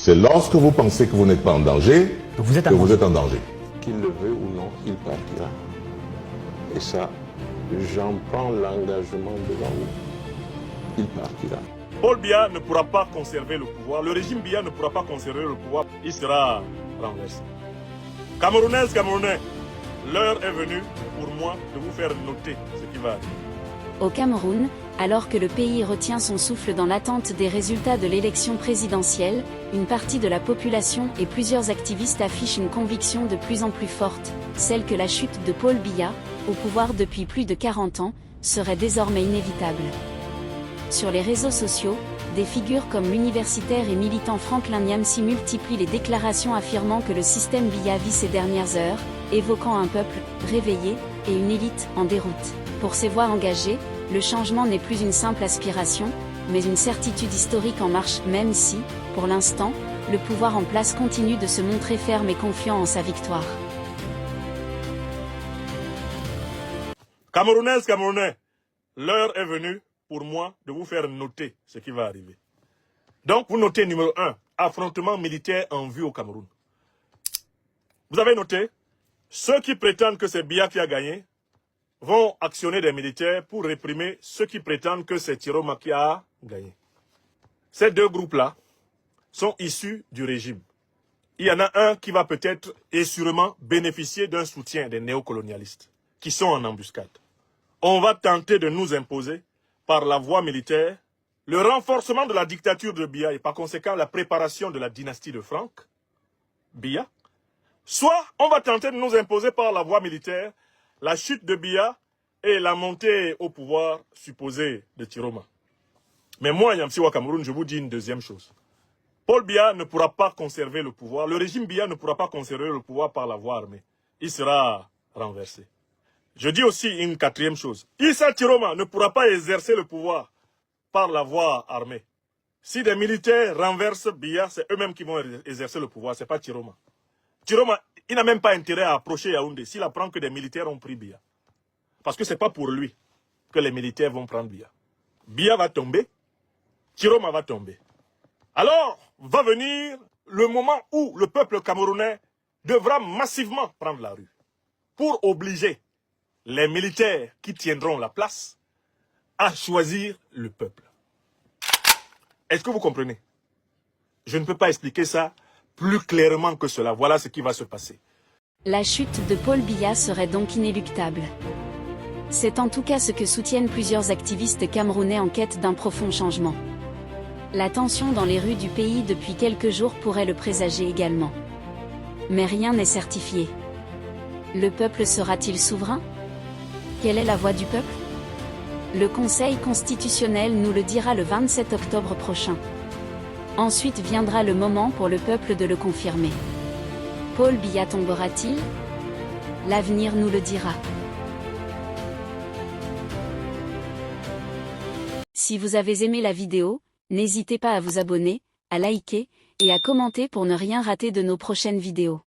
C'est lorsque vous pensez que vous n'êtes pas en danger que vous êtes en danger. Qu'il le veuille ou non, il partira. Et ça, j'en prends l'engagement devant vous. Il partira. Paul Biya ne pourra pas conserver le pouvoir. Le régime Biya ne pourra pas conserver le pouvoir. Il sera renversé. Camerounaises, Camerounais, l'heure est venue pour moi de vous faire noter ce qui va arriver. Au Cameroun, alors que le pays retient son souffle dans l'attente des résultats de l'élection présidentielle, une partie de la population et plusieurs activistes affichent une conviction de plus en plus forte, celle que la chute de Paul Biya, au pouvoir depuis plus de 40 ans, serait désormais inévitable. Sur les réseaux sociaux, des figures comme l'universitaire et militant Franklin Nyamsi multiplient les déclarations affirmant que le système Biya vit ces dernières heures, évoquant un peuple réveillé et une élite en déroute. Pour ces voix engagées, le changement n'est plus une simple aspiration, mais une certitude historique en marche, même si, pour l'instant, le pouvoir en place continue de se montrer ferme et confiant en sa victoire. Camerounaises, Camerounais, l'heure est venue pour moi de vous faire noter ce qui va arriver. Donc, vous notez numéro 1, affrontement militaire en vue au Cameroun. Vous avez noté, ceux qui prétendent que c'est Biya qui a gagné vont actionner des militaires pour réprimer ceux qui prétendent que c'est Tiroma qui a gagné. Ces deux groupes-là sont issus du régime. Il y en a un qui va peut-être et sûrement bénéficier d'un soutien des néocolonialistes qui sont en embuscade. On va tenter de nous imposer par la voie militaire le renforcement de la dictature de Biya et par conséquent la préparation de la dynastie de Franck Biya. Soit on va tenter de nous imposer par la voie militaire la chute de Biya et la montée au pouvoir supposée de Tiroma. Mais moi, Nyamsi wa Cameroun, je vous dis une deuxième chose. Paul Biya ne pourra pas conserver le pouvoir. Le régime Biya ne pourra pas conserver le pouvoir par la voie armée. Il sera renversé. Je dis aussi une quatrième chose. Issa Tiroma ne pourra pas exercer le pouvoir par la voie armée. Si des militaires renversent Biya, c'est eux-mêmes qui vont exercer le pouvoir, ce n'est pas Tiroma. Tiroma, il n'a même pas intérêt à approcher Yaoundé s'il apprend que des militaires ont pris Biya. Parce que ce n'est pas pour lui que les militaires vont prendre Biya. Biya va tomber, Tiroma va tomber. Alors va venir le moment où le peuple camerounais devra massivement prendre la rue pour obliger les militaires qui tiendront la place à choisir le peuple. Est-ce que vous comprenez? Je ne peux pas expliquer ça plus clairement que cela. Voilà ce qui va se passer. La chute de Paul Biya serait donc inéluctable. C'est en tout cas ce que soutiennent plusieurs activistes camerounais en quête d'un profond changement. La tension dans les rues du pays depuis quelques jours pourrait le présager également. Mais rien n'est certifié. Le peuple sera-t-il souverain? Quelle est la voix du peuple? Le Conseil constitutionnel nous le dira le 27 octobre prochain. Ensuite viendra le moment pour le peuple de le confirmer. Paul Biya tombera-t-il? L'avenir nous le dira. Si vous avez aimé la vidéo, n'hésitez pas à vous abonner, à liker et à commenter pour ne rien rater de nos prochaines vidéos.